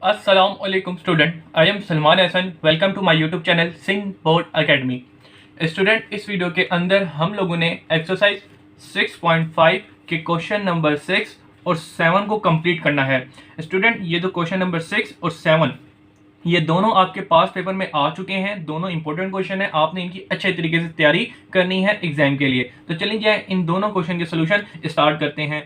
अस्सलामुअलैकुम student, I am Salman Hassan. Welcome to my YouTube channel Sindh board academy. Student, इस video के अंदर हम लोगों ने एक्सरसाइज 6.5 के क्वेश्चन नंबर 6 और 7 को कंप्लीट करना है। स्टूडेंट, ये जो क्वेश्चन नंबर 6 और 7 ये दोनों आपके पास पेपर में आ चुके हैं। दोनों इंपॉर्टेंट क्वेश्चन है, आपने इनकी अच्छे तरीके से तैयारी करनी है एग्जाम के लिए। तो चलिए इन दोनों क्वेश्चन के सोल्यूशन स्टार्ट करते हैं।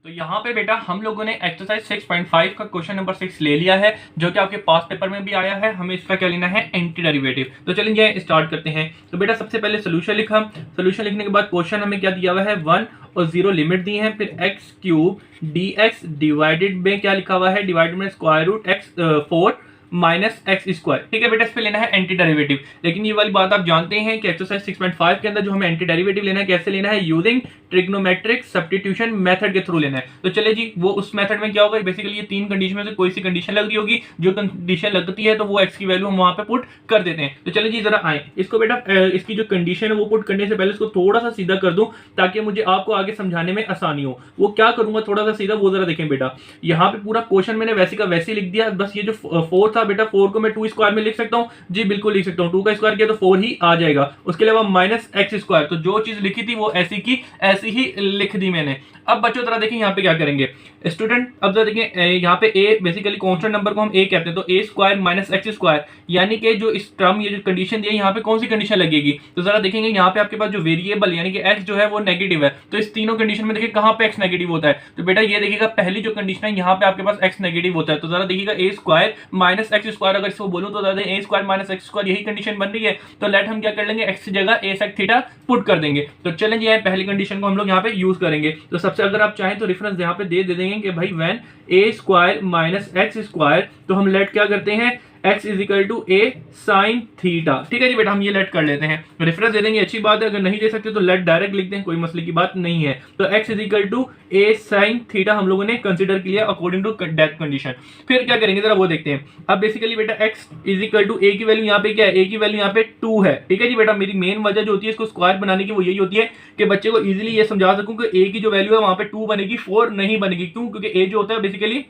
तो यहाँ पे बेटा हम लोगों ने एक्सरसाइज 6.5 का क्वेश्चन नंबर 6 ले लिया है, जो कि आपके पास पेपर में भी आया है। हमें इसका क्या लेना है, एंटी डेरिवेटिव। तो चलिए स्टार्ट करते हैं। तो बेटा सबसे पहले सोल्यूशन लिखा। सोल्यूशन लिखने के बाद क्वेश्चन हमें क्या दिया हुआ है, 1 और 0 लिमिट दी है। फिर एक्स क्यूब dx डिवाइडेड में क्या लिखा हुआ है, डिवाइडेड में square root x 4 minus x square. ठीक है बेटा, इस पे लेना है एंटी डेरिवेटिव। लेकिन ये वाली बात आप जानते हैं कि एक्सरसाइज 6.5 के अंदर जो हमें एंटी डेरिवेटिव लेना है, कैसे लेना है, यूजिंग ट्रिग्नोमेट्रिक सब्स्टिट्यूशन मेथड के थ्रू लेना है। तो चलिए जी, वो उस मेथड में क्या होगा, बेसिकली ये तीन कंडीशन में से कोई सी कंडीशन लग रही होगी, जो कंडीशन लगती है तो वो एक्स की वैल्यू हम वहां पे पुट कर देते हैं। तो चलिए जी जरा आए इसको बेटा, इसकी जो कंडीशन है वो पुट करने से पहले इसको थोड़ा सा सीधा कर दूं, ताकि मुझे आपको आगे समझाने में आसानी हो। वो क्या करूंगा थोड़ा सा सीधा, वो जरा देखें बेटा। यहाँ पे पूरा क्वेश्चन मैंने वैसे का वैसे लिख दिया। बस ये जो 4 था बेटा, 4 को मैं 2 स्क्वायर में लिख सकता हूँ जी, बिल्कुल लिख सकता हूँ। 2 का स्क्वायर किया तो 4 ही आ जाएगा। उसके अलावा माइनस एक्स स्क्वायर, तो जो चीज लिखी थी वो ऐसी की ऐसी ही लिख दी मैंने। अब बच्चों जरा देखें यहाँ पे क्या करेंगे स्टूडेंट। अब जरा देखें यहाँ पे a बेसिकली कांस्टेंट नंबर को हम a कहते हैं, तो a square minus x square, यानी कि जो इस टर्म ये जो कंडीशन दी है यहाँ पे कौन सी कंडीशन लगेगी। तो जरा देखेंगे यहाँ पे आपके पास जो वेरिएबल यानी कि x जो है वो नेगेटिव है। तो इस तीनों कंडीशन में देखिए कहाँ पे x नेगेटिव होता है। तो बेटा ये देखिएगा पहली जो कंडीशन है यहाँ पे आपके पास x नेगेटिव होता है। तो जरा देखिएगा a square minus x square, अगर इसको बोलूं तो a square minus x square यही कंडीशन बन रही है। तो लेट हम क्या कर लेंगे, x की जगह a sec थीटा पुट कर देंगे। तो चलेंगे पहली कंडीशन को हम लोग यहाँ पे यूज करेंगे। तो सबसे अगर आप चाहें तो रेफरेंस यहाँ पे दे देंगे कि भाई when a square minus x square, तो हम लेट क्या करते हैं, x is equal to a sine theta. ठीक है जी बेटा, हम ये लेट कर लेते हैं, रेफरेंस दे देंगे, अच्छी बात है। अगर नहीं दे सकते तो लेट डायरेक्ट लिख दें, कोई मसले की बात नहीं है। तो x is equal to a sine theta हम लोगों ने कंसीडर किया अकॉर्डिंग टू डेथ कंडीशन। फिर क्या करेंगे जरा वो देखते हैं। अब बेसिकली बेटा x is equal to a की वैल्यू यहाँ पे क्या है, a की वैल्यू यहाँ पे 2 है। ठीक है जी बेटा, मेरी मेन वजह जो होती है इसको स्क्वायर बनाने की वो यही होती है कि बच्चे को इजीली ये समझा सकूं कि a की जो वैल्यू है वहां पे 2 बनेगी, 4 नहीं बनेगी। क्यों, क्योंकि a जो होता है बेसिकली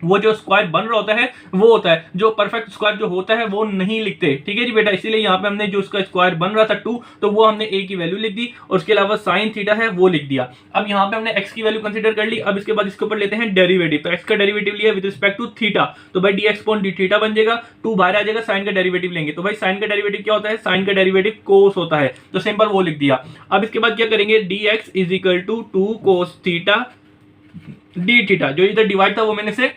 वो जो स्क्वायर बन रहा होता है वो होता है, जो परफेक्ट स्क्वायर जो होता है वो नहीं लिखते। ठीक है जी बेटा, इसीलिए यहाँ पे हमने जो उसका स्क्वायर बन रहा था 2, तो वो हमने a की वैल्यू लिख दी और उसके अलावा साइन थीटा है वो लिख दिया। अब यहाँ पे हमने x की वैल्यू कंसीडर कर ली। अब इसके बाद इसके ऊपर लेते हैं डेरिवेटिव। तो x का डेरिवेटिव लिया विद रिस्पेक्ट टू थीटा, तो भाई dx अपॉन डी थीटा बन जाएगा। 2 बाहर आ जाएगा, साइन का डेरिवेटिव लेंगे। तो भाई साइन का डेरिवेटिव क्या होता है, साइन का डेरिवेटिव कोस होता है। तो सिंपल वो लिख दिया। अब इसके बाद क्या करेंगे, dx is equal to 2 cos theta d theta, जो इधर डिवाइड था वो मैंने से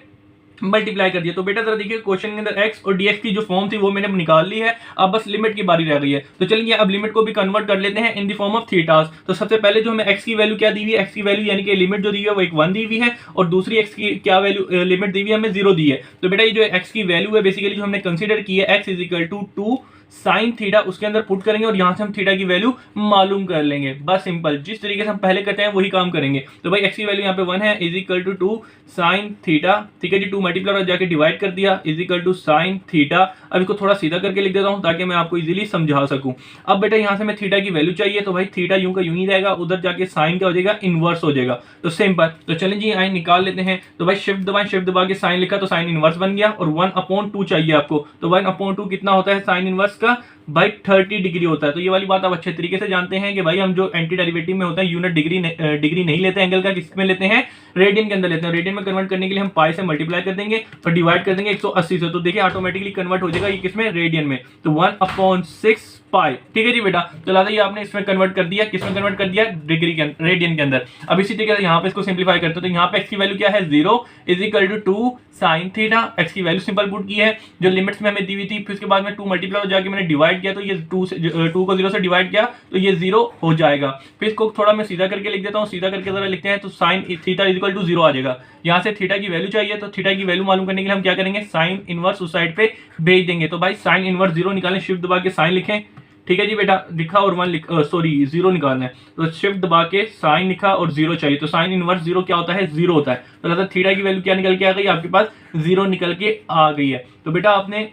मल्टीप्लाई कर दिया। तो बेटा जरा देखिए क्वेश्चन के अंदर x और dx की जो फॉर्म थी वो मैंने निकाल ली है। अब बस लिमिट की बारी रह गई है। तो चलिए अब लिमिट को भी कन्वर्ट कर लेते हैं इन द फॉर्म ऑफ थीटास। तो सबसे पहले जो हमें x की वैल्यू क्या दी हुई है, x की वैल्यू यानी कि लिमिट जो दी हुई है वो एक 1 दी हुई है, और दूसरी x की क्या वैल्यू लिमिट दी हुई है, हमें 0 दी है। तो बेटा ये जो x की वैल्यू है बेसिकली जो हमने कंसीडर की है, x is equal to 2 sine theta, उसके अंदर पुट करेंगे और यहां से हम थीटा की वैल्यू मालूम कर लेंगे। बस सिंपल, जिस तरीके से हम पहले करते हैं वही काम करेंगे। तो भाई x की वैल्यू यहाँ पे 1 है, is equal to 2 sine theta. ठीक है जी, 2 मल्टीप्लाई और जाके डिवाइड कर दिया, is equal to sine theta. अब इसको थोड़ा सीधा करके लिख देता हूं ताकि मैं आपको इजीली समझा सकूं। अब बेटा यहां से मैं थीटा की वैल्यू चाहिए, तो भाई थीटा यूं का यूं ही रहेगा, उधर जाके साइन क्या हो जाएगा, इनवर्स हो जाएगा। तो सिंपल, तो चलें जी आई निकाल लेते हैं। तो भाई शिफ्ट दबाएं, शिफ्ट दबा के साइन लिखा तो साइन इनवर्स बन गया, और 1/2 चाहिए आपको। तो 1/2 कितना होता है साइन इनवर्स का, भाई 30 डिग्री होता है। तो ये वाली बात आप अच्छे तरीके से जानते हैं कि भाई हम जो एंटी डेरिवेटिव में होता है यूनिट डिग्री नहीं लेते एंगल का, किसमें लेते हैं, रेडियन के अंदर लेते हैं। रेडियन में कन्वर्ट करने के लिए हम पाई से मल्टीप्लाई कर देंगे और डिवाइड कर देंगे 180 से। तो देखिए ऑटोमेटिकली कन्वर्ट हो जाएगा ये किसमें, रेडियन में। तो 1/6 पाई। ठीक है जी बेटा, तो लादा ये आपने इसमें कन्वर्ट कर दिया, किसमें कन्वर्ट कर दिया, डिग्री के रेडियन के अंदर। अब इसी तरीके से यहाँ पे इसको सिंप्लीफाई करते हैं। तो यहाँ पे x की वैल्यू क्या है, 0 is equal to 2 sine theta. x की वैल्यू सिंपल पुट की है जो लिमिट्स में हमें दी हुई थी। फिर उसके बाद में 2 मल्टीप्लाई हो जाके मैंने डिवाइड किया, तो ये 2 को 0 से डिवाइड किया तो ये 0 हो जाएगा। फिर इसको थोड़ा मैं सीधा करके लिख देता हूँ, सीधा करके जरा लिखते हैं। तो sine theta is equal to 0 आ जाएगा। यहाँ से थीटा की वैल्यू चाहिए, तो थीटा की वैल्यू मालूम करने के लिए हम क्या करेंगे, साइन इनवर्स उस साइड पे भेज देंगे। तो भाई साइन इनवर्स 0 निकालें, शिफ्ट दबा के साइन लिखें। ठीक है जी बेटा, लिखा और 0 निकालना है। तो शिफ्ट दबा के साइन लिखा और 0 चाहिए। तो साइन इनवर्स 0 क्या होता है, 0 होता है। तो थीटा की वैल्यू क्या निकल के आ गई आपके पास, 0 निकल के आ गई है। तो बेटा आपने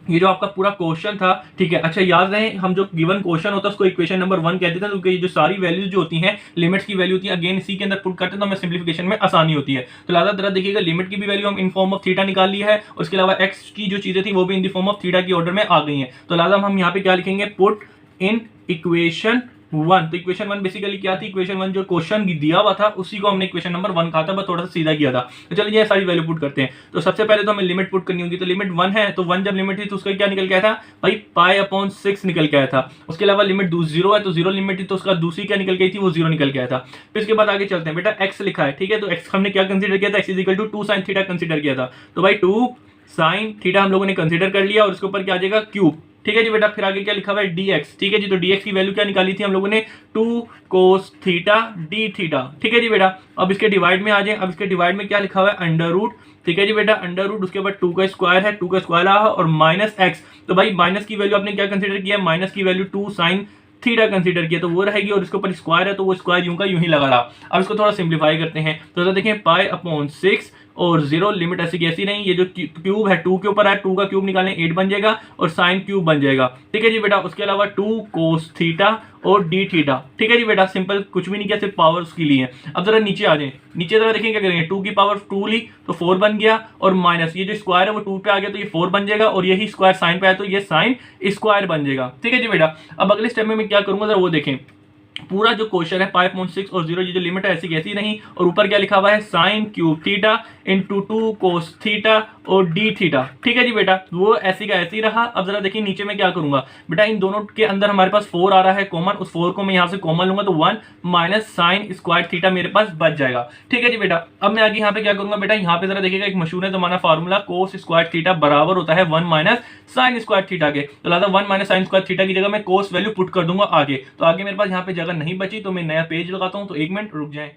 ये जो आपका पूरा क्वेश्चन था, ठीक है। अच्छा याद रहे, हम जो गिवन क्वेश्चन होता है उसको इक्वेशन नंबर 1 कहते थे, क्योंकि जो सारी वैल्यूज जो होती हैं, लिमिट्स की वैल्यू होती है, अगेन इसी के अंदर पुट करते हैं तो हमें सिंप्लीफिकेशन में आसानी होती है। तो लिहाजा जरा देखिएगा, लिमिट की भी वैल्यू हम इन फॉर्म ऑफ थीटा निकाल लिया है, उसके अलावा एक्स की जो चीजें थी वो भी in the form of theta की ऑर्डर में आ गई हैं। तो लिहाजा हम यहाँ पे क्या लिखेंगे, पुट इन इक्वेशन 1। तो इक्वेशन 1 बेसिकली क्या थी, इक्वेशन 1 जो क्वेश्चन दिया हुआ था उसी को हमने इक्वेशन नंबर 1 कहा था, बस थोड़ा सा सीधा किया था। तो चलिए ये सारी वैल्यू पुट करते हैं। तो सबसे पहले तो हमें लिमिट पुट करनी होगी। तो लिमिट 1 है, तो 1 जब लिमिट थी तो उसका क्या निकल के आया था भाई, π/6 निकल के आया था। उसके अलावा लिमिट 0 है, तो 0 लिमिट थी तो उसका दूसरी क्या निकल गई थी, वो 0 निकल के आया था। फिर इसके बाद आगे चलते हैं। बेटा x लिखा है, ठीक है। तो x हमने क्या कंसीडर किया था, x = 2 sin थीटा कंसीडर किया था। तो भाई 2 sin थीटा हम लोगों ने कंसीडर कर लिया, और इसके ऊपर क्या आ जाएगा, क्यूब, ठीक है जी बेटा। फिर आगे क्या लिखा हुआ है, dx, ठीक है जी। तो dx की वैल्यू क्या निकाली थी हम लोगों ने, 2 cos थीटा d थीटा, ठीक है जी बेटा। अब इसके डिवाइड में आ जाए। अब इसके डिवाइड में क्या लिखा हुआ है, अंडर रूट, ठीक है जी बेटा। अंडर रूट, उसके बाद 2 का स्क्वायर है, 2 का स्क्वायर आया और माइनस x। तो भाई माइनस की वैल्यू आपने क्या कंसीडर किया, माइनस की वैल्यू 2 sin थीटा कंसीडर किया, तो वो रहेगी, और इसके ऊपर स्क्वायर है तो वो स्क्वायर यूं का यूं ही लगा रहा। अब इसको थोड़ा सिंप्लीफाई करते हैं। तो देखिए π/6 और 0 लिमिट ऐसी कैसी नहीं, ये जो क्यूब है 2 के ऊपर है, 2 का क्यूब निकालें 8 बन जाएगा और साइन क्यूब बन जाएगा, ठीक है जी बेटा। उसके अलावा 2 cos थीटा और d थीटा, ठीक है जी बेटा। सिंपल, कुछ भी नहीं किया, सिर्फ पावर्स की ली है। अब जरा नीचे आ जाए। नीचे जरा देखें क्या करेंगे, 2 की पावर 2 ली तो 4 बन गया, और माइनस ये जो स्क्वायर है वो 2 पे आ गया तो ये 4 बन जाएगा, और यही स्क्वायर साइन पे आया तो ये साइन स्क्वायर बन जाएगा, ठीक है जी बेटा। अब अगले स्टेप में मैं क्या करूंगा जरा वो देखें। पूरा जो क्वेश्चन है π/6 और 0, ये जो लिमिट है ऐसी कैसी नहीं, और ऊपर क्या लिखा हुआ है, sine cube theta into 2 cos theta और d थीटा, ठीक है जी बेटा। वो ऐसी का ऐसी रहा। अब जरा देखिए नीचे में क्या करूंगा बेटा, इन दोनों के अंदर हमारे पास 4 आ रहा है कॉमन, उस 4 को मैं यहाँ से कॉमन लूंगा तो 1 माइनस साइन स्क्वायर थीटा मेरे पास बच जाएगा, ठीक है जी बेटा। अब मैं आगे यहाँ पे क्या करूंगा बेटा, यहाँ पे जरा देखिएगा, एक मशहूर है जमाना फार्मूला, कोस स्क्वायर थीटा बराबर होता है 1 माइनस साइन स्क्वायर थीटा के। तो लिहाजा 1 माइनस साइन स्क्वायर थीटा की जगह मैं कोस वैल्यू पुट कर दूंगा आगे। तो आगे मेरे पास यहाँ पे जगह नहीं बची, तो मैं नया पेज लगाता हूँ। तो 1 मिनट रुक जाए।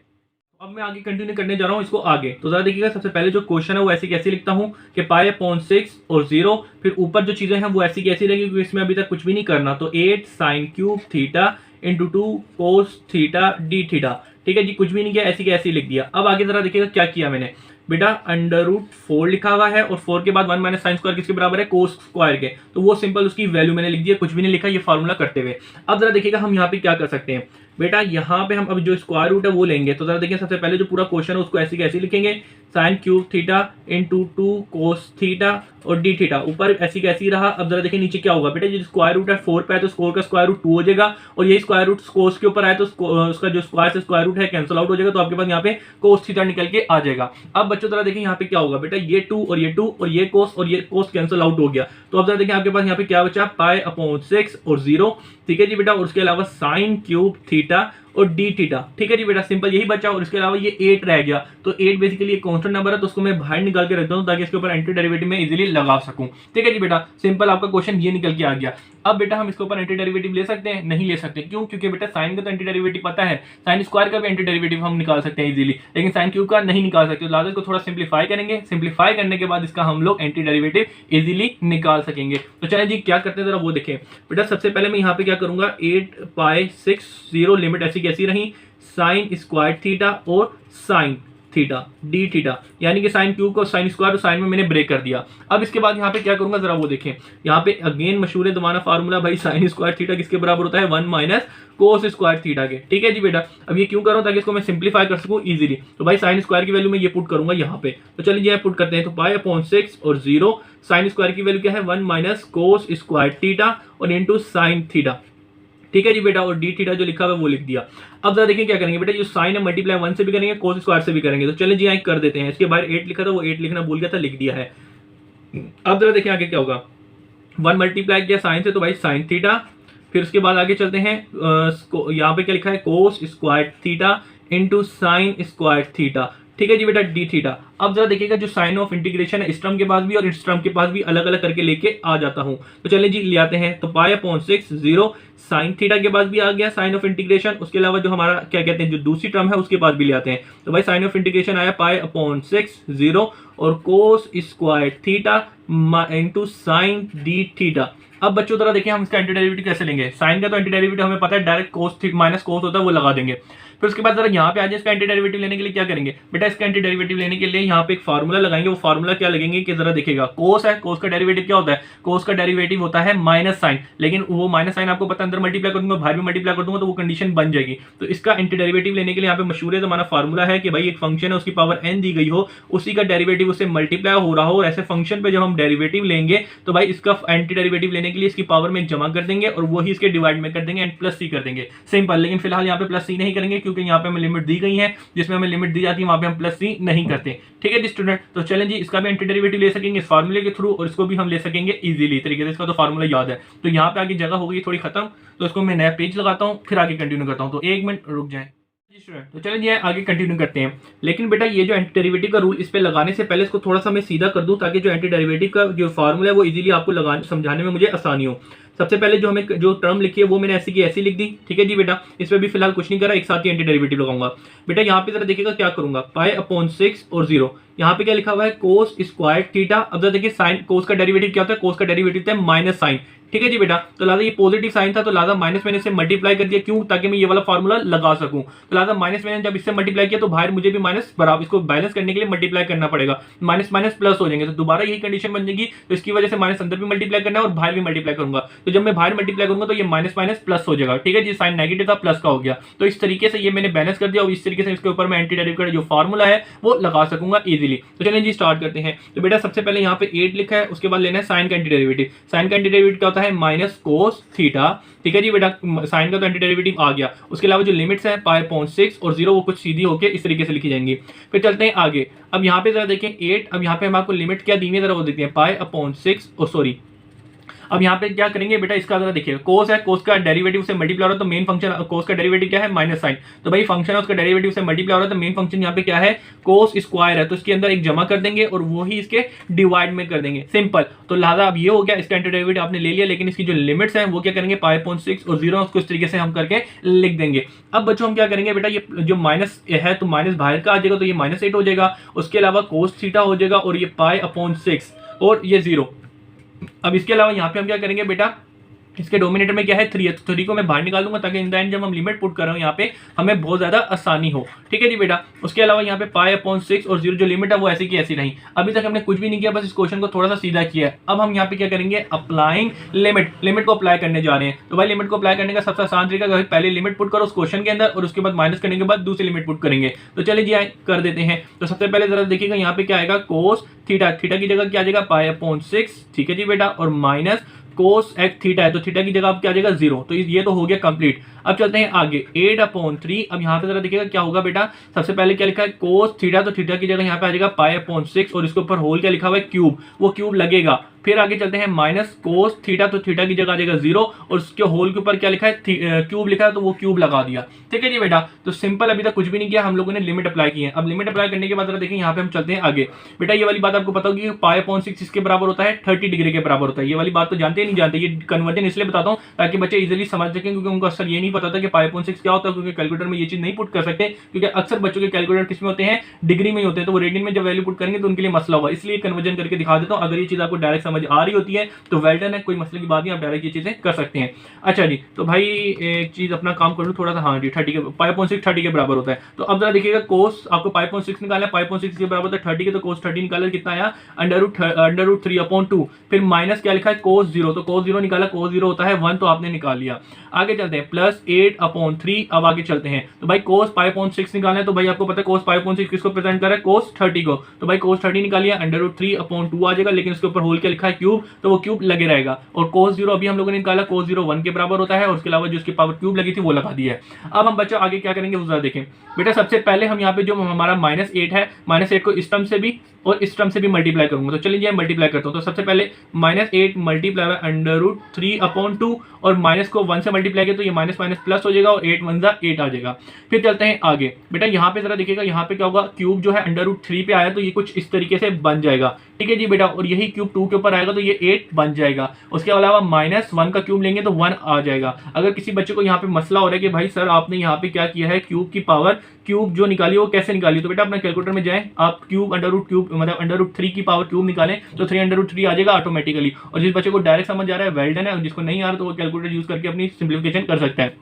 अब मैं आगे कंटिन्यू करने जा रहा हूँ इसको आगे। तो जरा देखिएगा, सबसे पहले जो क्वेश्चन है वो ऐसी कैसे लिखता हूँ कि π/6 और 0, फिर ऊपर जो चीजें हैं वो ऐसी कैसी रहेंगी, क्योंकि इसमें अभी तक कुछ भी नहीं करना। तो 8 sine cube theta into 2 cos theta d theta, ठीक है जी। कुछ भी नहीं किया, ऐसी कैसी लिख दिया। अब आगे जरा देखिएगा क्या किया मैंने बेटा, अंडर रूट 4 लिखा हुआ है, और 4 के बाद 1 माइनस साइन स्क्वायर किसके बराबर है, कोस स्क्वायर के। तो वो सिंपल उसकी वैल्यू मैंने लिख दिया, कुछ भी नहीं लिखा ये फार्मूला करते हुए। अब जरा देखिएगा हम यहाँ पे क्या कर सकते हैं बेटा, यहाँ पे हम अब जो स्क्वायर रूट है वो लेंगे। तो जरा देखिए, सबसे पहले जो पूरा क्वेश्चन है उसको ऐसी कैसी लिखेंगे, sine cube theta into 2 cos theta और d थीटा, ऊपर ऐसी कैसी रहा। अब जरा देखिए नीचे क्या होगा बेटा, जो स्क्वायर रूट है 4 पे है तो स्क्वायर का स्क्वायर रूट 2 हो जाएगा, और यही स्क्वायर रूट कोस के ऊपर आए तो उसका जो स्क्वायर से स्क्वायर रूट है कैंसिल आउट हो जाएगा, तो आपके पास यहाँ पे कोस थीटा निकल के आ जाएगा। अब बच्चों जरा देखिए यहाँ पे क्या होगा बेटा, ये 2 और ये 2 और ये कोस कैंसिल आउट हो गया। तो अब जरा देखिए आपके पास यहाँ पे क्या बचा, π/6 और 0, ठीक है जी बेटा। और उसके अलावा साइन क्यूब थीटा और d थीटा, ठीक है जी बेटा। सिंपल यही बचा, और इसके अलावा ये 8 रह गया। तो 8 बेसिकली एक कांस्टेंट नंबर है, तो उसको मैं बाहर निकाल के रखता हूं ताकि इसके ऊपर एंटी डेरिवेटिव में इजीली लगा सकूं, ठीक है जी बेटा। सिंपल आपका क्वेश्चन ये निकल के आ गया। अब बेटा हम इसके ऊपर एंटी डेरिवेटिव ले सकते हैं, नहीं ले सकते, क्यों, क्योंकि बेटा साइन का तो एंटी डेरिवेटिव पता है, साइन स्क्वायर का भी एंटी डेरिवेटिव हम निकाल सकते हैं इजीली, लेकिन साइन क्यूब का नहीं निकाल सकते। तो इसको थोड़ा सिंप्लीफाई करेंगे, सिंप्लीफाई करने के बाद इसका हम लोग एंटी डेरिवेटिव इजीली निकाल सकेंगे। तो चलिए जी क्या करते हैं जरा वो देखें बेटा। सबसे पहले मैं यहाँ पे क्या करूंगा, 8π/6 0 लिमिट ऐसी कैसी रही, साइन स्क्वायर थीटा और साइन थीटा d थीटा, यानी कि साइन क्यूब को साइन स्क्वायर और साइन में मैंने ब्रेक कर दिया। अब इसके बाद यहाँ पे क्या करूंगा जरा वो देखें। यहाँ पे अगेन मशहूर है दोबारा फार्मूला भाई, साइन स्क्वायर थीटा किसके बराबर होता है, 1 माइनस कोस स्क्वायर थीटा के, ठीक है जी बेटा। अब ये क्यों कर रहा हूं, ताकि इसको मैं सिंप्लीफाई कर सकूं इजीली। तो भाई साइन स्क्वायर की वैल्यू मैं ये पुट करूंगा यहाँ पे। तो चलिए ये पुट करते हैं। तो π/6 और 0, साइन स्क्वायर की वैल्यू क्या है, 1 माइनस कोस स्क्वायर थीटा और इंटू साइन थीटा, ठीक है जी बेटा। और d थीटा जो लिखा हुआ है वो लिख दिया। अब जरा देखिए क्या करेंगे बेटा, जो साइन है मल्टीप्लाई 1 से भी करेंगे, कोस स्क्वायर से भी करेंगे। तो चलिए जी यहाँ कर देते हैं। इसके बाहर 8 लिखा था, वो 8 लिखना भूल गया था, लिख दिया है। अब जरा देखिए आगे क्या होगा, 1 मल्टीप्लाई किया साइन से, तो भाई साइन थीटा। फिर उसके बाद आगे चलते हैं, यहाँ पे क्या लिखा है, cos square theta into sine square theta, ठीक है जी बेटा, d थीटा। अब जरा देखिएगा, जो साइन ऑफ इंटीग्रेशन है इस टर्म के पास भी और इस टर्म के पास भी अलग अलग करके लेके आ जाता हूं। तो चलिए जी ले आते हैं। तो π/6 0, साइन थीटा के पास भी आ गया साइन ऑफ इंटीग्रेशन। उसके अलावा जो हमारा क्या कहते हैं, जो दूसरी टर्म है उसके पास भी ले आते हैं। तो भाई साइन ऑफ इंटीग्रेशन आया π/6 0 और cos square theta into sine d theta. अब बच्चों तरह देखिए हम इसका एंटी डेरिवेटिव कैसे लेंगे। साइन का तो एंटी डेरिवेटिव हमें पता है, डायरेक्ट कोस माइनस कोस होता है, वो लगा देंगे। फिर उसके बाद जरा यहाँ पे आ जाए, इसका एंटी डेरिवेटिव लेने के लिए क्या करेंगे बेटा, इसका एंटी डेरिवेटिव लेने के लिए यहाँ पे एक फार्मूला लगाएंगे। वो फार्मूला क्या लगेंगे कि जरा देखिएगा, कोस है, कोस का डेरिवेटिव क्या होता है, कोस का डेरिवेटिव होता है माइनस साइन, लेकिन वो माइनस साइन आपको पता है अंदर मल्टीप्लाई कर दूंगा, बाहर भी मल्टीप्लाई कर दूंगा तो वो कंडीशन बन जाएगी। तो इसका एंटी डेरिवेटिव लेने के लिए यहाँ पे मशहूर जमाना फार्मूला है कि भाई एक फंक्शन है, उसकी पावर n दी गई हो, उसी का डेरिवेटिव उससे मल्टीप्लाई हो रहा हो, और ऐसे फंक्शन पे जब हम डेरिवेटिव लेंगे तो भाई इसका एंटी डेरिवेटिव लेने के लिए इसकी पावर में जमा कर देंगे और वही इसके डिवाइड में कर देंगे एंड प्लस सी कर देंगे, सिंपल। लेकिन फिलहाल यहाँ पे प्लस सी नहीं करेंगे क्योंकि यहाँ पे हमें लिमिट दी गई है, जिसमें हमें लिमिट दी जाती है वहां पे हम प्लस सी नहीं करते। ठीक है जी स्टूडेंट, तो चलें जी, इसका भी एंटी डेरिवेटिव ले सकेंगे इस फार्मूले के थ्रू, और इसको भी हम ले सकेंगे इजीली तरीके से, इसका तो फार्मूला याद है। तो यहाँ पे आगे जगह हो गई थोड़ी खत्म, तो इसको मैं नया पेज लगाता हूँ, फिर आगे कंटिन्यू करता हूँ। तो एक मिनट रुक जाए तो चलें जी आगे कंटिन्यू करते हैं। लेकिन बेटा ये जो एंटी डेरिवेटिव का रूल, इस पे लगाने से पहले इसको थोड़ा सा मैं सीधा कर दूं, ताकि जो एंटी डेरिवेटिव का जो फार्मूला है वो इजीली आपको लगाने समझाने में मुझे आसानी हो। सबसे पहले जो हमें जो टर्म लिखी है वो मैंने ऐसी की ऐसी लिख दी। ठीक है जी बेटा, इस पे भी फिलहाल कुछ नहीं करा, एक साथ ही एंटी डेरिवेटिव लगाऊंगा। बेटा यहाँ पे जरा देखिएगा क्या करूंगा, पाई अपॉन 6 और 0, यहाँ पे क्या लिखा हुआ है, कोस स्क्वायर थीटा। अब जरा देखिए साइन, कोस का डेरिवेटिव क्या होता है, कोस का डेरिवेटिव होता है माइनस साइन। ठीक है जी बेटा, तो लाजा ये पॉजिटिव साइन था, तो लाजा माइनस मैंने इसे मल्टीप्लाई कर दिया, क्यों, ताकि मैं ये वाला फार्मूला लगा सकूं। तो लाजा माइनस मैंने जब इससे मल्टीप्लाई किया तो बाहर मुझे भी माइनस बराबर, इसको बैलेंस करने के लिए मल्टीप्लाई करना पड़ेगा, माइनस माइनस प्लस हो जाएंगे, तो दोबारा यही कंडीशन बन जाएगी। तो इसकी वजह से माइनस अंदर भी मल्टीप्लाई करना है और बाहर भी मल्टीप्लाई करूंगा, तो जब मैं बाहर मल्टीप्लाई करूंगा तो ये माइनस माइनस प्लस हो जाएगा। ठीक है जी, साइन नेगेटिव था प्लस का हो गया, तो इस तरीके से ये मैंने बैलेंस कर दिया, और इस तरीके से इसके ऊपर मैं एंटी डेरिवेटिव का जो फार्मूला है वो लगा सकूंगा इजीली। तो चलिए जी स्टार्ट करते हैं। तो बेटा सबसे पहले यहाँ पे 8 लिखा है, उसके बाद लेना है साइन का एंटी डेरिवेटिव। साइन का एंटी डेरिवेटिव क्या होता है, माइनस कोस थीटा। ठीक है जी बेटा, साइन का तो एंटी डेरिवेटिव आ गया। उसके अलावा जो लिमिट्स है पाई अपॉन 6 और 0 वो कुछ सीधी होकर इस तरीके से लिखी जाएंगी। फिर चलते हैं आगे। अब यहाँ पे जरा देखें 8, अब यहाँ पे हम आपको लिमिट क्या दी है जरा वो देखते हैं, पाई अपॉन 6 और सॉरी, अब यहाँ पे क्या करेंगे बेटा, इसका जरा देखिए, कोस है, कोस का डेरिवेटिव से मल्टीप्लाई हो रहा है, तो मेन फंक्शन कोस का डेरिवेटिव क्या है, माइनस साइन। तो भाई फंक्शन है उसका डेरिवेटिव से मल्टीप्लाई हो रहा है, तो मेन फंक्शन यहाँ पे क्या है, कोस स्क्वायर है, तो इसके अंदर एक जमा कर देंगे और वही इसके डिवाइड में कर देंगे, सिंपल। तो लिहाजा अब ये हो गया, इसका एंटी डेरिवेटिव आपने ले लिया, लेकिन इसकी जो लिमिट्स हैं वो क्या करेंगे, पाई अपॉन 6 और 0 उसको इस तरीके से हम करके लिख देंगे। अब बच्चों हम क्या करेंगे बेटा, ये जो माइनस है तो माइनस बाहर का आ जाएगा, तो ये -8 हो जाएगा। उसके अलावा कोस थीटा हो जाएगा, और ये पाई अपॉन 6 और ये 0। अब इसके अलावा यहाँ पे हम क्या करेंगे बेटा, इसके डोमिनेटर में क्या है 3 है, तो 3 को मैं बाहर निकाल दूंगा, ताकि इन द एंड जब हम लिमिट पुट कर रहे हो यहाँ पे हमें बहुत ज्यादा आसानी हो। ठीक है जी बेटा, उसके अलावा यहाँ पे पाई अपॉन 6 और 0 जो लिमिट है वो ऐसी की ऐसी रही। अभी तक हमने कुछ भी नहीं किया, बस इस क्वेश्चन को थोड़ा सा सीधा किया है। अब हम यहाँ पे क्या करेंगे, अप्लाइंग लिमिट, लिमिट को अप्लाई करने जा रहे हैं। तो भाई लिमिट को अप्लाई करने का सबसे आसान तरीका पहले लिमिट पुट करो उस क्वेश्चन के अंदर, और उसके बाद माइनस करने के बाद दूसरी लिमिट पुट करेंगे। तो चलिए जी कर देते हैं। तो सबसे पहले जरा देखिएगा यहाँ पे क्या आएगा, कोस थीटा, थीटा की जगह क्या आ जाएगा, पाई अपॉन 6। ठीक है जी बेटा, और माइनस कोस एक्स थीटा है, तो थीटा की जगह अब क्या आ जाएगा 0। तो ये तो हो गया कंप्लीट। अब चलते हैं आगे, 8/3। अब यहाँ पे जरा देखिएगा क्या होगा बेटा, सबसे पहले क्या लिखा है, कोस थीटा, तो थीटा की जगह यहाँ पे आ जाएगा पाई अपॉन 6, और इसके ऊपर होल क्या लिखा हुआ है, क्यूब, वो क्यूब लगेगा। फिर आगे चलते हैं माइनस कोस थीटा, तो थीटा की जगह आ जाएगा 0, और उसके होल के ऊपर क्या लिखा है, क्यूब लिखा है, तो वो क्यूब लगा दिया। ठीक है जी बेटा, तो सिंपल, अभी तक कुछ भी नहीं किया, हम लोगों ने लिमिट अप्लाई की है। अब लिमिट अप्लाई करने के बाद जरा देखिए यहाँ पे हम चलते हैं आगे। बेटा ये वाली बात आपको पता होगी, पाई अपॉन 6 इसके बराबर होता है 30 डिग्री के बराबर होता है। ये वाली बात तो जानते ही नहीं जानते, ये कन्वर्जन इसलिए बताता हूँ ताकि बच्चे इजीली समझ सकें, क्योंकि उनको अक्सर ये नहीं पता था कि पाई अपॉन 6 क्या होता है, क्योंकि कैलकुलेटर में ये चीज नहीं पुट कर सकते, क्योंकि अक्सर बच्चों के कैलकुलेटर किसमें होते हैं, डिग्री में ही होते हैं, तो वो रेडियन में जब वैल्यू पुट करेंगे तो उनके लिए मसला होगा, इसलिए कन्वर्जन करके दिखा देता हूँ। अगर ये चीज आपको डायरेक्ट समझ आ रही होती है तो वेल डन है, कोई मसले की बात नहीं, आप डायरेक्ट ये चीजें कर सकते हैं। अच्छा जी, तो भाई एक चीज अपना काम कर लूँ थोड़ा सा, हाँ जी 30 के पाई अपॉन 6 30 के बराबर होता है। तो अब जरा देखिएगा, कोस आपको पाई अपॉन 6 निकालना है, पाई अपॉन 6 के बराबर होता है 30 के, तो कोस 30 निकाला, कितना आया, √3/2। फिर माइनस क्या लिखा है, कोस 0, तो कोस 0 निकाला, कोस 0 होता है 1, तो आपने निकाल लिया। आगे चलते हैं, +8/3। अब आगे चलते हैं, तो भाई कोस पाई अपॉन 6 निकालना है, तो भाई आपको पता है कोस पाई अपॉन 6 किसको प्रेजेंट कर रहा है, कोस 30 को, तो भाई कोस 30 निकालिए, √3/2 आ जाएगा, लेकिन उसके ऊपर होल क्या लिखा है, क्यूब, तो वो क्यूब लगे रहेगा। और कोस 0 अभी हम लोगों ने निकाला, कोस 0 1 के बराबर होता है, और उसके अलावा जो उसकी पावर क्यूब लगी थी वो लगा दी है। अब हम बच्चों आगे क्या करेंगे वो जरा देखें। बेटा सबसे पहले हम यहाँ पे जो हमारा -8 है, -8 को इस टर्म से भी और इस टर्म से भी मल्टीप्लाई करूंगा। तो चलिए मल्टीप्लाई करता हूँ। तो सबसे पहले -8 मल्टीप्लाई बाय √3/2, और माइनस को 1 से मल्टीप्लाई किया तो ये माइनस माइनस प्लस हो जाएगा, और 8 1 जा 8 आ जाएगा। फिर चलते हैं आगे। बेटा यहाँ पे जरा देखिएगा, यहाँ पे क्या होगा, क्यूब जो है √3 पे आया तो ये कुछ इस तरीके से बन जाएगा। ठीक है जी बेटा, और यही क्यूब 2 के ऊपर आएगा तो ये 8 बन जाएगा। उसके अलावा -1 का क्यूब लेंगे तो 1 आ जाएगा। अगर किसी बच्चे को यहाँ पे मसला हो रहा है कि भाई सर आपने यहाँ पे क्या किया है, क्यूब की पावर क्यूब जो निकाली वो कैसे निकाली, तो बेटा अपना कैलकुलेटर में जाएं, आप क्यूब मतलब √3 की पावर क्यूब निकालें तो 3√3 आ जाएगा ऑटोमेटिकली। और जिस बच्चे को डायरेक्ट समझ आ रहा है वेल डन है, और जिसको नहीं आ रहा तो वो कैलकुलेटर यूज करके अपनी सिंप्लीफिकेशन कर सकता है।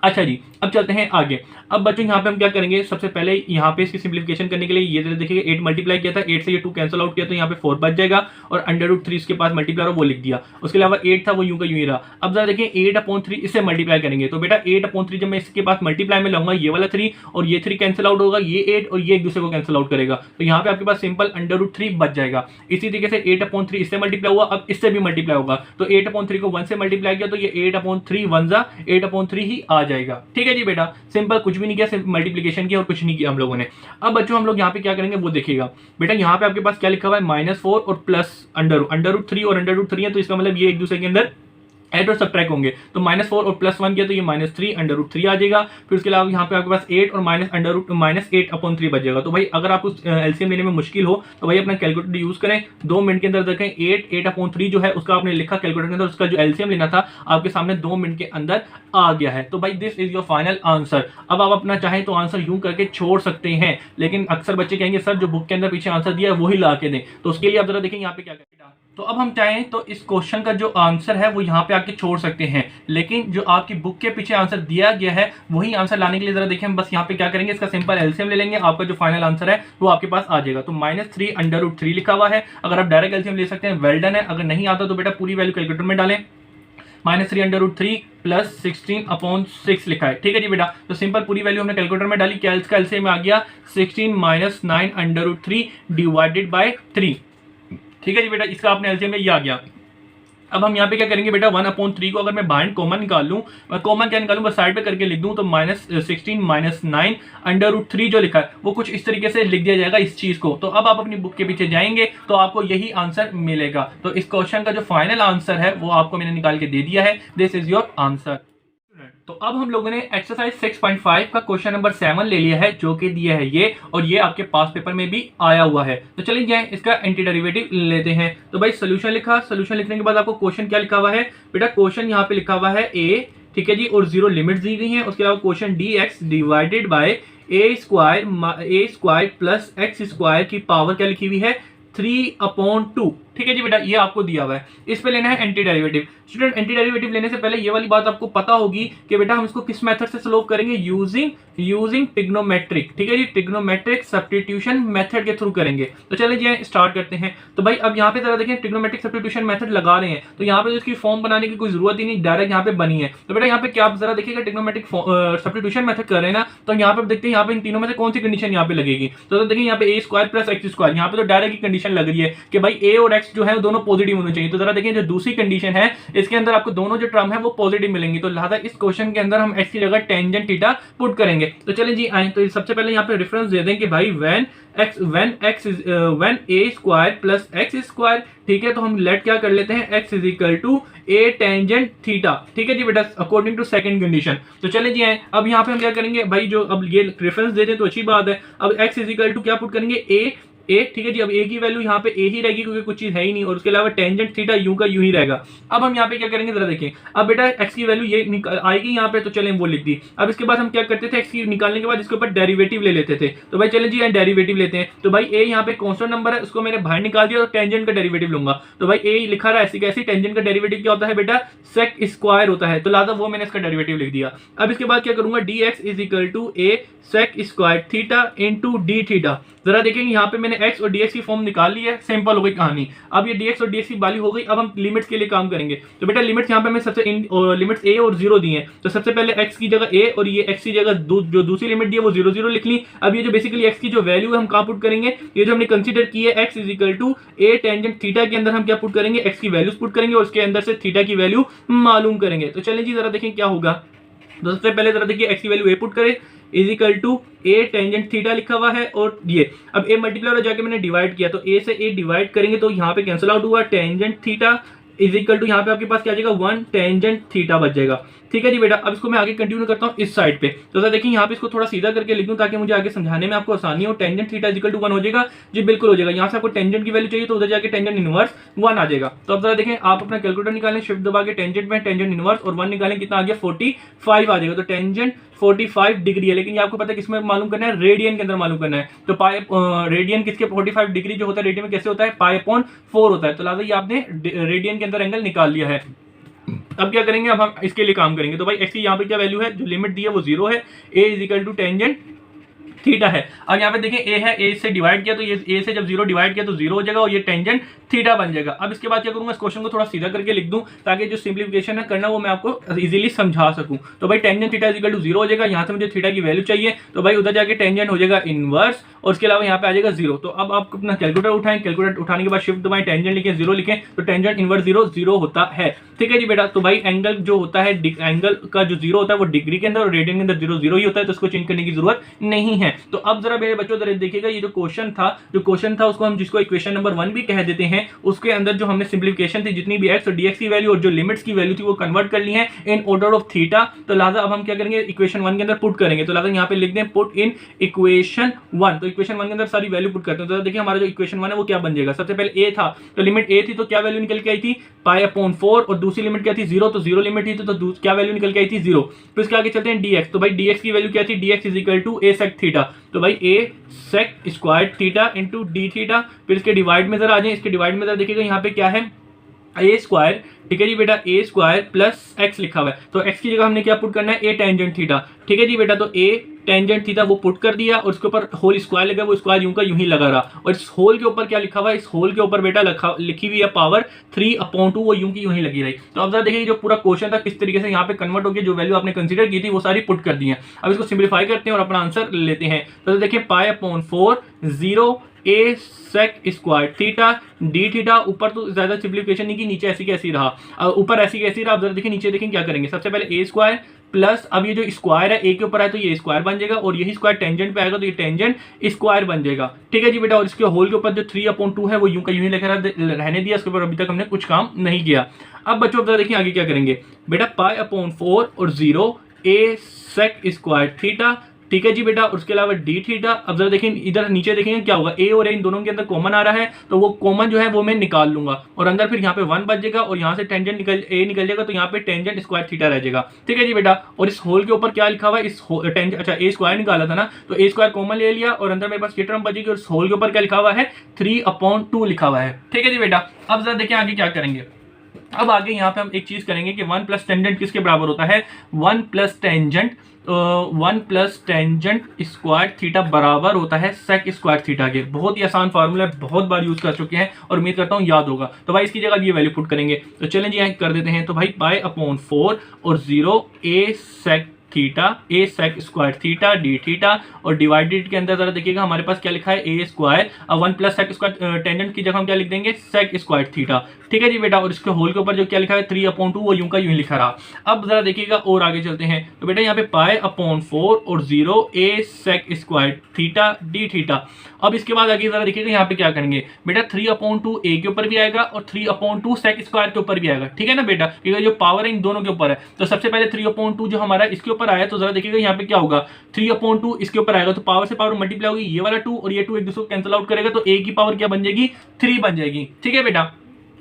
अच्छा जी, अब चलते हैं आगे। अब बच्चों यहाँ पे हम क्या करेंगे, सबसे पहले यहाँ पे इसकी सिंप्लीफिकेशन करने के लिए ये देखिए 8 मल्टीप्लाई किया था, 8 से ये 2 कैंसिल आउट किया तो यहाँ पे 4 बच जाएगा और √3 इसके पास मल्टीप्लाई वो लिख दिया। उसके अलावा 8 था वो यूं का यूं ही रहा। अब जरा देखिए 8/3 इससे मल्टीप्लाई करेंगे तो बेटा 8/3 जब मैं इसके पास मल्टीप्लाई में लाऊंगा ये वाला 3 और ये 3 कैंसिल आउट होगा, ये 8 और ये एक दूसरे को कैंसिल आउट करेगा तो यहाँ पे आपके पास सिंपल √3 बच जाएगा। इसी तरीके से 8/3 इससे मल्टीप्लाई हुआ, अब इससे भी मल्टीप्लाई होगा तो 8/3 को 1 से मल्टीप्लाई किया तो ये 8/3 1 जा 8/3 ही आ जाएगा। ठीक है जी बेटा, सिंपल, कुछ भी नहीं किया, सिर्फ मल्टीप्लिकेशन की और कुछ नहीं किया हम लोगों ने। अब बच्चों हम लोग यहाँ पे क्या करेंगे वो देखिएगा। बेटा यहाँ पे आपके पास क्या लिखा हुआ है, -4 और प्लस √3 और √3 है तो इसका मतलब ये एक दूसरे के अंदर ऐड और सबट्रैक्ट होंगे तो -4 और +1 किया तो ये -3 √3 आ जाएगा। फिर उसके अलावा यहाँ पे आपके पास 8 और -8/3 बच जाएगा। तो भाई अगर आपको एलसीएम लेने में मुश्किल हो तो भाई अपना कैलकुलेटर यूज करें, 2 मिनट के अंदर देखें 8/3 जो है उसका आपने लिखा कैलकुलेटर के अंदर, उसका जो एलसीएम लेना था आपके सामने 2 मिनट के अंदर आ गया है। तो भाई this is your final answer. अब आप अपना चाहें तो आंसर यूं करके छोड़ सकते हैं, लेकिन अक्सर बच्चे कहेंगे सर जो बुक के अंदर पीछे आंसर दिया है वही ला के दें, तो उसके लिए आप जरा देखें यहाँ पे क्या करें। तो अब हम चाहें तो इस क्वेश्चन का जो आंसर है वो यहाँ पे आके छोड़ सकते हैं, लेकिन जो आपकी बुक के पीछे आंसर दिया गया है वही आंसर लाने के लिए जरा देखें हम बस यहाँ पे क्या करेंगे, इसका सिंपल एलसीएम ले लेंगे, आपका जो फाइनल आंसर है वो आपके पास आ जाएगा। तो -3 लिखा हुआ है, अगर आप डायरेक्ट एलसीएम ले सकते हैं वेल डन है, अगर नहीं आता तो बेटा पूरी वैल्यू कैलकुलेटर में डालें। -3 प्लस 16/6 लिखा है। ठीक है जी बेटा, तो सिंपल पूरी वैल्यू हमने कैलकुलेटर में डाली, क्या इसका एलसीएम में आ गया 16 - 9/3 डिवाइडेड बाय 3। ठीक है जी बेटा, इसका आपने एलसीएम में ये आ गया। अब हम यहाँ पे क्या करेंगे बेटा, 1/3 को अगर मैं बाहर कॉमन निकाल लूँ, कॉमन क्या निकालूँ बस साइड पे करके लिख दूँ तो -16 - 9/3 जो लिखा है वो कुछ इस तरीके से लिख दिया जाएगा इस चीज को। तो अब आप अपनी बुक के पीछे जाएंगे तो आपको यही आंसर मिलेगा। तो इस क्वेश्चन का जो फाइनल आंसर है वो आपको मैंने निकाल के दे दिया है, दिस इज योर आंसर। तो अब हम लोगों ने एक्सरसाइज 6.5 का क्वेश्चन नंबर 7 ले लिया है जो कि दिया है ये, और ये आपके पास पेपर में भी आया हुआ है। तो चलिए जाए इसका एंटी डेरिवेटिव लेते हैं। तो भाई सोल्यूशन लिखा, सोल्यूशन लिखने के बाद आपको क्वेश्चन क्या लिखा हुआ है बेटा, क्वेश्चन यहाँ पे लिखा हुआ है ए, ठीक है जी, और 0 लिमिट दी गई है। उसके अलावा question dx divided by a² plus x² की पावर क्या लिखी हुई है 3/2। ठीक है जी बेटा, ये आपको दिया हुआ है, इस पे लेना है anti derivative. Student anti derivative लेने से पहले ये वाली बात आपको पता होगी कि बेटा हम इसको किस मेथड से सॉल्व करेंगे, यूजिंग ट्रिग्नोमेट्रिक। ठीक है जी, ट्रिग्नोमेट्रिक सब्स्टिट्यूशन मेथड के थ्रू करेंगे। तो चलिए जी स्टार्ट करते हैं। तो भाई अब यहाँ पे जरा देखें, ट्रिग्नोमेट्रिक सब्स्टिट्यूशन मेथड लगा रहे हैं तो यहाँ पे इसकी फॉर्म बनाने की कोई जरूरत ही नहीं, डायरेक्ट यहाँ पे बनी है। तो बेटा यहाँ पे क्या आप जरा देखिएगा, ट्रिग्नोमेट्रिक सब्स्टिट्यूशन मेथड कर रहे हैं ना, तो यहाँ पे देखते हैं यहाँ पे इन तीनों में से कौन सी कंडीशन यहाँ पे लगेगी। तो देखिए यहाँ पे a² प्लस x², यहाँ पे तो डायरेक्ट की कंडीशन लग रही है कि भाई a और x जो है दोनों पॉजिटिव होने चाहिए। तो जरा देखिए जो दूसरी कंडीशन है इसके अंदर आपको दोनों जो टर्म है वो पॉजिटिव मिलेंगी, तो लिहाजा इस क्वेश्चन के अंदर हम x की जगह टेंजेंट थीटा पुट करेंगे। तो चलिए जी आए, तो सबसे पहले यहाँ पे रेफरेंस दे दें कि भाई when a² प्लस x², ठीक है, तो हम लेट क्या कर लेते हैं x = a टेंजेंट थीटा। ठीक है जी बेटा, अकॉर्डिंग टू सेकंड कंडीशन। तो चले जी आए, अब यहाँ पे हम क्या करेंगे भाई, जो अब ये रेफरेंस दे दें तो अच्छी बात है। अब x = क्या पुट करेंगे a, ठीक है जी, अब a की वैल्यू यहाँ पे a ही रहेगी क्योंकि कुछ चीज है ही नहीं, और उसके अलावा टेंजेंट थीटा यूं का यूं ही रहेगा। अब हम यहाँ पे क्या करेंगे जरा देखें, अब बेटा x की वैल्यू ये आएगी यहाँ पे, तो चलें वो लिख दी। अब इसके बाद हम क्या करते थे, x की निकालने के बाद इसके ऊपर डेरिवेटिव ले लेते थे। तो भाई चलें जी डेरिवेटिव लेते हैं। तो भाई a यहाँ पे कांस्टेंट नंबर है, उसको मैंने बाहर निकाल दिया, तो टेंजेंट का डेरिवेटिव लूंगा। तो भाई a लिखा रहा है ऐसी कैसी, टेंजेंट का डेरिवेटिव क्या होता है बेटा, sec² होता है, तो लिहाजा वो मैंने इसका डेरिवेटिव लिख दिया। अब इसके बाद क्या करूंगा, dx = a sec² theta into D theta. जरा देखेंगे यहाँ पे मैंने x और dx की फॉर्म निकाल ली है, सिंपल हो गई कहानी। अब ये dx और dx की वैल्यू हो गई, अब हम लिमिट्स के लिए काम करेंगे। तो बेटा लिमिट्स यहाँ पे मैं सबसे लिमिट्स a और 0 दी हैं, तो सबसे पहले x की जगह a और ये x की जगह जो दूसरी लिमिट दी है वो 0 0 लिख ली। अब ये जो बेसिकली x की जो वैल्यू है हम कहाँ पुट करेंगे, ये जो हमने कंसीडर की है x = a टेंजेंट थीटा के अंदर हम क्या पुट करेंगे, x की वैल्यूज पुट करेंगे और उसके अंदर से थीटा की वैल्यू मालूम करेंगे। तो चलिए जी जरा देखें क्या होगा। तो सबसे पहले जरा देखिए x की वैल्यू a पुट करें = a टेंजेंट थीटा लिखा हुआ है, और ये अब a मल्टीप्लाई जाके मैंने डिवाइड किया, तो a से a डिवाइड करेंगे तो यहाँ पे कैंसिल आउट हुआ, टेंजेंट थीटा = यहाँ पे आपके पास क्या आ जाएगा 1 टेंजेंट थीटा बच जाएगा। ठीक है जी बेटा, अब इसको मैं आगे कंटिन्यू करता हूँ इस साइड पे। तो जरा देखिए यहाँ पे इसको थोड़ा सीधा करके लिख दूं ताकि मुझे आगे समझाने में आपको आसानी हो। टेंजेंट थीटा = 1 हो जाएगा जी, बिल्कुल हो जाएगा। यहाँ से आपको टेंजेंट की वैल्यू चाहिए तो उधर जाके टेंजेंट इनवर्स 1 आ जाएगा। तो अब जरा देखें, आप अपना कैलकुलेटर निकालें, शिफ्ट दबा के टेंजेंट में टेंजेंट इनवर्स और 1 निकालें, कितना आ गया 45 आ जाएगा। तो टेंजेंट 45 डिग्री है, लेकिन ये आपको पता है किसमें मालूम करना है, रेडियन के अंदर मालूम करना है। तो रेडियन किसके 45 डिग्री जो होता है रेडियन में कैसे होता है, π/4 होता है। तो लिहाजा ये आपने रेडियन के अंदर एंगल निकाल लिया है। अब क्या करेंगे, अब हम इसके लिए काम करेंगे। तो भाई x की यहाँ पे क्या वैल्यू है, जो लिमिट दी है वो 0 है, a is equal to tangent theta है। अब यहाँ पे देखिए a है, a से डिवाइड किया तो ये a से जब 0 डिवाइड किया तो 0 हो जाएगा और ये टेंजेंट थीटा बन जाएगा। अब इसके बाद क्या करूंगा, इस क्वेश्चन को थोड़ा सीधा करके लिख दूं ताकि जो सिंप्लीफिकेशन है करना वो मैं आपको इजीली समझा सकूं। तो भाई tangent theta is equal to 0 हो जाएगा, यहाँ से मुझे थीटा की वैल्यू चाहिए तो भाई उधर जाके टेंजेंट हो जाएगा इनवर्स और उसके अलावा यहाँ पे आ जाएगा 0। तो अब आप अपना कैलकुलेटर उठाएं, कैलकुलेटर उठाने के बाद शिफ्ट दबाएं, टेंजेंट लिखें 0 लिखें तो टेंजेंट इनवर्स 0 0 होता है। ठीक है जी बेटा। तो भाई एंगल जो होता है, एंगल का जो 0 होता है वो डिग्री के अंदर और रेडियन के अंदर 0 0 ही होता है, तो इसको चेंज करने की जरूरत नहीं है। तो अब जरा मेरे बच्चों जरा देखिएगा, ये जो क्वेश्चन था उसको हम जिसको इक्वेशन नंबर 1 भी कह देते हैं, उसके अंदर जो हमने सिंप्लीफिकेशन थी जितनी भी x और dx की वैल्यू और जो लिमिट्स की वैल्यू थी वो कन्वर्ट कर ली है इन ऑर्डर ऑफ थीटा। तो लिहाजा अब हम क्या करेंगे, इक्वेशन 1 के अंदर पुट करेंगे। तो लिहाजा यहाँ पे लिख दें पुट इन इक्वेशन 1। तो इक्वेशन 1 के अंदर सारी वैल्यू पुट करते हैं। तो देखिए हमारा जो इक्वेशन 1 है वो क्या बन जाएगा, सबसे पहले a था तो लिमिट a थी तो क्या वैल्यू निकल के आई थी π/4 और दूसरी लिमिट क्या थी 0, तो 0 लिमिट थी तो क्या वैल्यू निकल के आई थी 0। फिर इसके आगे चलते हैं dx। तो भाई dx की वैल्यू क्या थी, dx is equal to a sec theta. तो भाई a sec square theta into d theta. फिर इसके डिवाइड में जरा आ जाए, इसके डिवाइड में जरा देखिएगा यहाँ पे क्या है ए स्क्वायर। ठीक है जी बेटा, ए स्क्वायर प्लस एक्स लिखा हुआ है तो एक्स की जगह हमने क्या पुट करना है, ए टेंजेंट थीटा। ठीक है जी बेटा, तो ए टेंजेंट थीटा वो पुट कर दिया और उसके ऊपर होल स्क्वायर लगा, वो स्क्वायर यूं का यूं ही लगा रहा। और इस होल के ऊपर क्या लिखा हुआ है, इस होल के ऊपर बेटा लिखी हुई है पावर 3/2, वो यूं की यूं ही लगी रही। तो अब जरा देखिए जो पूरा क्वेश्चन था किस तरीके से यहाँ पे कन्वर्ट हो गया, जो वैल्यू आपने कंसीडर की थी वो सारी पुट कर दी है। अब इसको सिंप्लीफाई करते हैं और अपना आंसर लेते हैं। तो देखिए π/4 0 a sec square theta d theta. ऊपर तो ज्यादा सिंप्लीफिकेशन नहीं की, नीचे ऐसी कैसी रहा, ऊपर ऐसी कैसी रहा। अब जरा देखिए नीचे देखें क्या करेंगे, सबसे पहले a स्क्वायर प्लस अब ये जो स्क्वायर है a के ऊपर है तो ये स्क्वायर बन जाएगा और यही स्क्वायर टेंजेंट पे आएगा तो ये टेंजेंट स्क्वायर बन जाएगा। ठीक है जी बेटा। और इसके होल के ऊपर जो 3/2 है वो यूं का यूं ही लिखा रहने दिया, इसके ऊपर अभी तक हमने कुछ काम नहीं किया। अब बच्चों जरा देखिए आगे क्या करेंगे बेटा, π/4 और 0 a sec स्क्वायर थीटा। ठीक है जी बेटा, उसके अलावा डी थीटा। अब जरा देखें इधर नीचे देखेंगे क्या होगा, ए और ए इन दोनों के अंदर कॉमन आ रहा है तो वो कॉमन जो है वो मैं निकाल लूंगा और अंदर फिर यहाँ पे 1 बच जाएगा और यहाँ से टेंजेंट निकल जाएगा तो यहाँ पे टेंजेंट स्क्वायर थीटा रह जाएगा। ठीक है जी बेटा। और इस होल के ऊपर क्या लिखा हुआ है, इस टेंजेंट, अच्छा ए स्क्वायर निकाला था ना तो ए स्क्वायर कॉमन ले लिया और अंदर मेरे पास ये टर्म बचेगी और इस होल के ऊपर क्या लिखा हुआ है 3/2 लिखा हुआ है। ठीक है जी बेटा। अब जरा देखिए आगे क्या करेंगे। अब आगे यहाँ पे हम एक चीज करेंगे कि 1 प्लस टेंजेंट किसके बराबर होता है, 1 प्लस टेंजेंट स्क्वायर थीटा बराबर होता है सेक स्क्वायर थीटा के। बहुत ही आसान फार्मूला है, बहुत बार यूज कर चुके हैं और उम्मीद करता हूँ याद होगा। तो भाई इसकी जगह ये वैल्यू पुट करेंगे। तो चलें जी यहाँ कर देते हैं। तो भाई π/4 और 0 a sec theta, a sec square theta d theta और डिवाइडेड के अंदर जरा देखिएगा हमारे पास क्या लिखा है ए स्क्वायर। अब 1 प्लस सेक स्क्वायर टेंजेंट की जगह हम क्या लिख देंगे, सेक स्क्वायर थीटा। ठीक है जी बेटा। और इसके होल के ऊपर जो क्या लिखा है 3/2 वो यूं का यूं लिखा रहा। अब जरा देखिएगा और आगे चलते हैं। तो बेटा यहाँ पे π/4 और 0 a sec square theta d theta. अब इसके बाद आगे जरा देखिएगा यहाँ पे क्या करेंगे बेटा, 3/2 a के ऊपर भी आएगा और 3/2 sec स्क्वायर के ऊपर भी आएगा। ठीक है ना बेटा, क्योंकि जो पावर है इन दोनों के ऊपर है। तो सबसे पहले 3/2 जो हमारा इसके ऊपर आया तो जरा देखिएगा यहाँ पे क्या होगा, 3/2 इसके ऊपर आएगा तो पावर से पावर मल्टीप्लाई होगी, ये वाला 2 और ये 2 एक दूसरे को कैंसिल आउट करेगा तो a की पावर क्या बन जाएगी, 3 बन जाएगी। ठीक है बेटा।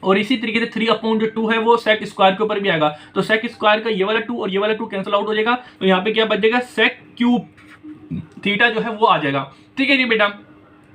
और इसी तरीके से 3/2 है वो सेक स्क्वायर के ऊपर भी आएगा तो सेक स्क्वायर का ये वाला 2 और ये वाला 2 कैंसिल आउट हो जाएगा तो यहाँ पे क्या बच जाएगा, सेक क्यूब थीटा जो है वो आ जाएगा। ठीक है जी बेटा।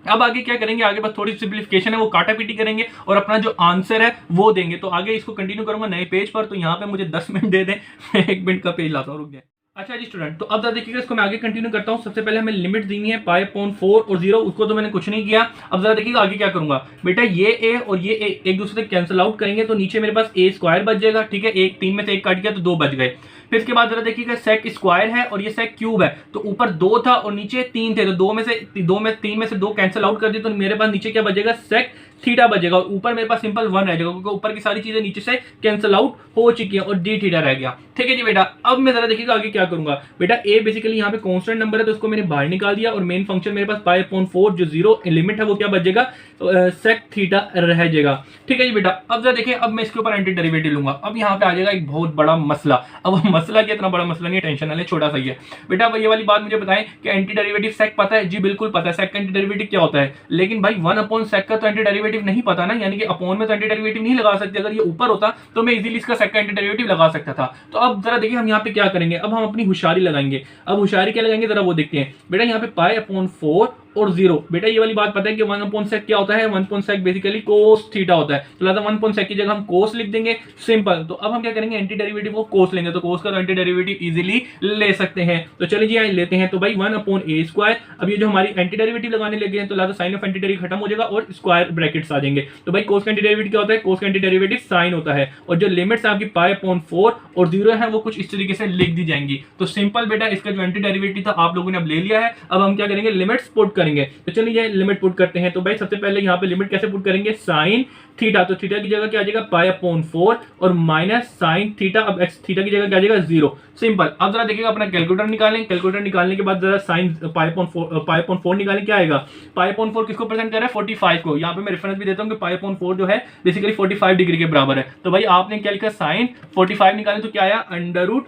अब आगे क्या करेंगे, आगे बस थोड़ी सिंप्लीफिकेशन है वो काटा पीटी करेंगे और अपना जो आंसर है वो देंगे। तो आगे इसको कंटिन्यू करूंगा नए पेज पर, तो यहाँ पे मुझे 10 मिनट दे दें, मैं 1 मिनट का पेज लाता हूँ, रुक जाए। अच्छा जी स्टूडेंट, तो अब जरा देखिएगा इसको मैं आगे कंटिन्यू करता हूँ। सबसे पहले हमें लिमिट देनी है π/4 और 0, उसको तो मैंने कुछ नहीं किया। अब जरा देखिएगा आगे क्या करूंगा बेटा, ये a और ये a एक दूसरे से कैंसिल आउट करेंगे तो नीचे मेरे पास a स्क्वायर बच जाएगा। ठीक है, एक 3 में से 1 कट गया तो 2 बच गए। फिर इसके बाद जरा देखिएगा सेक स्क्वायर है और ये सेक क्यूब है तो ऊपर 2 था और नीचे 3 थे तो 3 में से 2 कैंसिल आउट कर दिए तो मेरे पास नीचे क्या बचेगा, सेक थीटा बचेगा और ऊपर मेरे पास सिंपल 1 रह जाएगा क्योंकि ऊपर की सारी चीजें नीचे से कैंसिल आउट हो चुकी है और डी थीटा रह गया। ठीक है जी बेटा। अब मैं जरा देखिएगा आगे क्या करूंगा बेटा, a बेसिकली यहाँ पे कांस्टेंट नंबर है तो उसको मैंने बाहर निकाल दिया और मेन फंक्शन मेरे पास π/4 जो 0 लिमिट है वो क्या बच जाएगा, सेक थीटा रह जाएगा। ठीक है जी बेटा। अब जरा देखिए, अब मैं इसके ऊपर एंटी डेरिवेटिव लूंगा। अब यहाँ पे आ जाएगा एक बहुत बड़ा मसला। अब मसला क्या, इतना बड़ा मसला नहीं, टेंशन वाले, छोटा सा ही है बेटा। ये वाली बात मुझे बताएं कि एंटी डेरिवेटिव सेक पता है, जी बिल्कुल पता है सेक का एंटी डेरिवेटिव क्या होता है, लेकिन भाई 1/sec का तो एंटी डेरिवेटिव नहीं पता ना, यानी कि अपॉन में तो एंटी डेरिवेटिव नहीं लगा सकते। अगर ये ऊपर होता तो मैं इजीली इसका सेक का एंटी डेरिवेटिव लगा सकता था। तो अब जरा देखिए हम यहाँ पे क्या करेंगे, अब हम अपनी होशियारी लगाएंगे। अब होशियारी क्या लगाएंगे जरा वो देखते हैं बेटा। यहाँ पे π/4 और 0। बेटा ये वाली बात पता है कि 1/sec क्या होता है, 1/sec बेसिकली कोस थीटा होता है, तो लिहाजा 1/sec की जगह हम कोस लिख देंगे, सिंपल। तो अब हम क्या करेंगे, एंटी डेरिवेटिव को कोस लेंगे, तो कोस का एंटी डेरिवेटिव इजीली ले सकते हैं। तो चलिए जी यहाँ लेते हैं, तो भाई 1/a²। अब ये जो हमारी एंटी डेरिवेटिव लगाने लगे हैं तो लिहाजा साइन ऑफ एंटी डेरिवेटिव खत्म हो जाएगा और स्क्वायर ब्रैकेट्स आ जाएंगे। तो भाई कोस का एंटी डेरिवेटिव क्या होता है, कोस का एंटी डेरिवेटिव साइन होता है, और जो लिमिट्स आपकी π/4 और 0 है वो कुछ इस तरीके से लिख दी जाएंगी। तो सिंपल बेटा इसका जो एंटी डेरिवेटिव था आप लोगों ने अब ले लिया है। अब हम क्या करेंगे, लिमिट्स पुट करेंगे। तो चलिए लिमिट पुट करते हैं। तो भाई सबसे पहले यहाँ पे लिमिट कैसे पुट करेंगे, साइन थीटा, तो थीटा की जगह क्या आ जाएगा π/4 और माइनस साइन थीटा, अब एक्स थीटा की जगह क्या आ जाएगा 0, सिंपल। अब जरा देखिएगा अपना कैलकुलेटर निकालें, कैलकुलेटर निकालने के बाद जरा साइन π/4 निकालें, क्या आएगा, π/4 किसको प्रेजेंट कर रहा है, 45 को। यहाँ पे मैं रेफरेंस भी देता हूँ कि π/4 जो है बेसिकली 45 डिग्री के बराबर है। तो भाई आपने क्या लिखा, साइन 45 निकालें तो क्या आया, अंडर रूट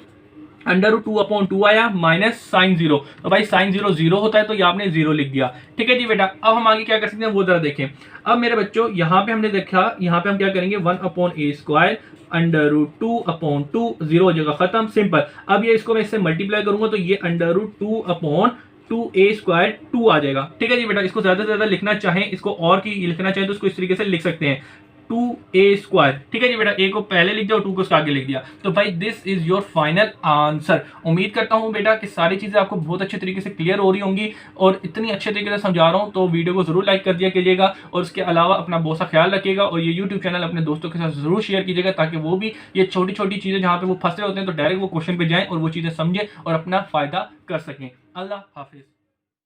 2/2 आया माइनस साइन 0। तो भाई साइन 0 0 होता है, तो ये आपने 0 लिख दिया। ठीक है जी बेटा, अब हम आगे क्या कर सकते हैं वो जरा देखें। अब मेरे बच्चों यहाँ पे हमने देखा, यहाँ पे हम क्या करेंगे, 1/a² √2/2, 0 हो जाएगा, खत्म, सिंपल। अब ये इसको मैं इससे मल्टीप्लाई करूंगा तो ये √2/2a² 2 आ जाएगा। ठीक है जी बेटा, इसको ज्यादा से ज्यादा लिखना चाहें, इसको और की लिखना चाहें तो इसको इस तरीके से लिख सकते हैं, 2a²। ठीक है जी बेटा, a को पहले लिख दिया और 2 को उसके आगे लिख दिया। तो भाई this is your final answer. उम्मीद करता हूं बेटा कि सारी चीजें आपको बहुत अच्छे तरीके से क्लियर हो रही होंगी, और इतनी अच्छे तरीके से समझा रहा हूं तो वीडियो को जरूर लाइक कर दिया कीजिएगा, और उसके अलावा अपना बहुत सा ख्याल रखिएगा, और ये यूट्यूब चैनल अपने दोस्तों के साथ जरूर शेयर कीजिएगा, ताकि वो भी ये छोटी छोटी चीजें जहां पे वो फंसे होते हैं तो डायरेक्ट वो क्वेश्चन पे जाएं और वो चीजें समझें और अपना फायदा कर सकें। अल्लाह हाफिज।